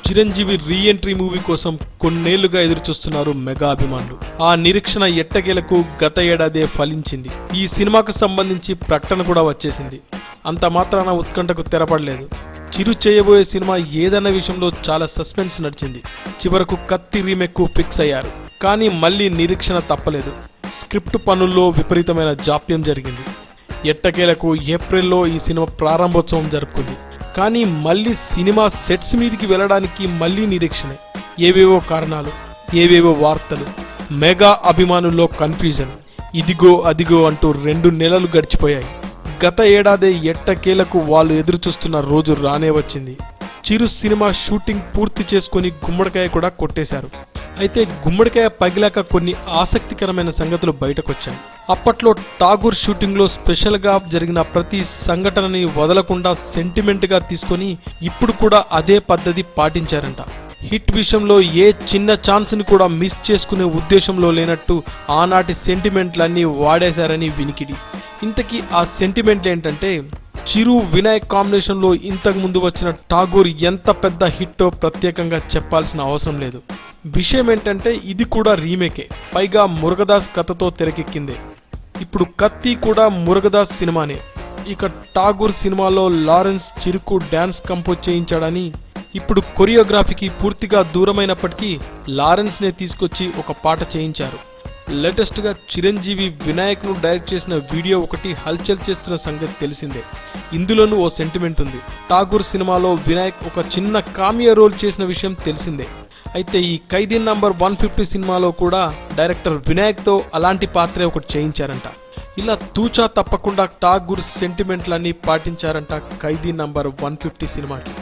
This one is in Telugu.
చిరంజీవి రీ ఎంట్రీ మూవీ కోసం కొన్నేళ్లుగా ఎదురుచూస్తున్నారు మెగా అభిమానులు. ఆ నిరీక్షణ ఎట్టకేలకు గత ఏడాదే ఫలించింది. ఈ సినిమాకు సంబంధించి ప్రకటన కూడా వచ్చేసింది. అంత మాత్రాన ఉత్కంఠకు తెరపడలేదు. చిరు చేయబోయే సినిమా ఏదన్న విషయంలో చాలా సస్పెన్స్ నడిచింది. చివరకు కత్తి రీమేక్ ఫిక్స్ అయ్యారు. కానీ మళ్ళీ నిరీక్షణ తప్పలేదు. స్క్రిప్ట్ పనుల్లో విపరీతమైన జాప్యం జరిగింది. ఎట్టకేలకు ఏప్రిల్లో ఈ సినిమా ప్రారంభోత్సవం జరుపుకుంది. కానీ మళ్ళీ సినిమా సెట్స్ మీదికి వెళ్ళడానికి మళ్ళీ నిరీక్షణే. ఏవేవో కారణాలు, ఏవేవో వార్తలు, మెగా అభిమానుల్లో కన్ఫ్యూజన్. ఇదిగో అదిగో అంటూ 2 నెలలు గడిచిపోయాయి. గత ఏడాది ఎట్టకేలకు వాళ్ళు ఎదురుచూస్తున్న రోజు రానే వచ్చింది. చిరు సినిమా షూటింగ్ పూర్తి చేసుకుని గుమ్మడికాయ కూడా కొట్టేశారు. అయితే గుమ్మడికాయ పగిలాక కొన్ని ఆసక్తికరమైన సంగతులు బయటకొచ్చాయి. అప్పట్లో ఠాగూర్ షూటింగ్లో స్పెషల్గా జరిగిన ప్రతి సంఘటనని వదలకుండా సెంటిమెంట్గా తీసుకొని ఇప్పుడు కూడా అదే పద్ధతి పాటించారంట. హిట్ విషయంలో ఏ చిన్న ఛాన్స్ని కూడా మిస్ చేసుకునే ఉద్దేశంలో లేనట్టు ఆనాటి సెంటిమెంట్లన్నీ వాడేశారని వినికిడి. ఇంతకీ ఆ సెంటిమెంట్లు ఏంటంటే, చిరు వినాయక్ కాంబినేషన్లో ఇంతకు ముందు వచ్చిన ఠాగూర్ ఎంత పెద్ద హిట్టో ప్రత్యేకంగా చెప్పాల్సిన అవసరం లేదు. విషయం ఏంటంటే ఇది కూడా రీమేకే, పైగా మురుగదాస్ కథతో తెరకెక్కిందే. ఇప్పుడు కత్తి కూడా మురుగదాస్ సినిమానే. ఇక ఠాగూర్ సినిమాలో లారెన్స్ చిరుకు డ్యాన్స్ కంపోజ్ చేయించాడని, ఇప్పుడు కొరియోగ్రఫీకి పూర్తిగా దూరమైనప్పటికీ లారెన్స్నే తీసుకొచ్చి ఒక పాట చేయించారు. లేటెస్ట్గా చిరంజీవి వినాయక్ను డైరెక్ట్ చేసిన వీడియో ఒకటి హల్చల్ చేస్తున్న సంగతి తెలిసిందే. ఇందులోనూ ఓ సెంటిమెంట్ ఉంది. ఠాగూర్ సినిమాలో వినాయక్ ఒక చిన్న కామియో రోల్ చేసిన విషయం తెలిసిందే. అయితే ఈ ఖైదీ నంబర్ 150 సినిమాలో కూడా డైరెక్టర్ వినాయక్తో అలాంటి పాత్రే ఒకటి చేయించారంట. ఇలా తూచా తప్పకుండా ఠాగూర్ సెంటిమెంట్లన్నీ పాటించారంట ఖైదీ నంబర్ 150 సినిమాకి.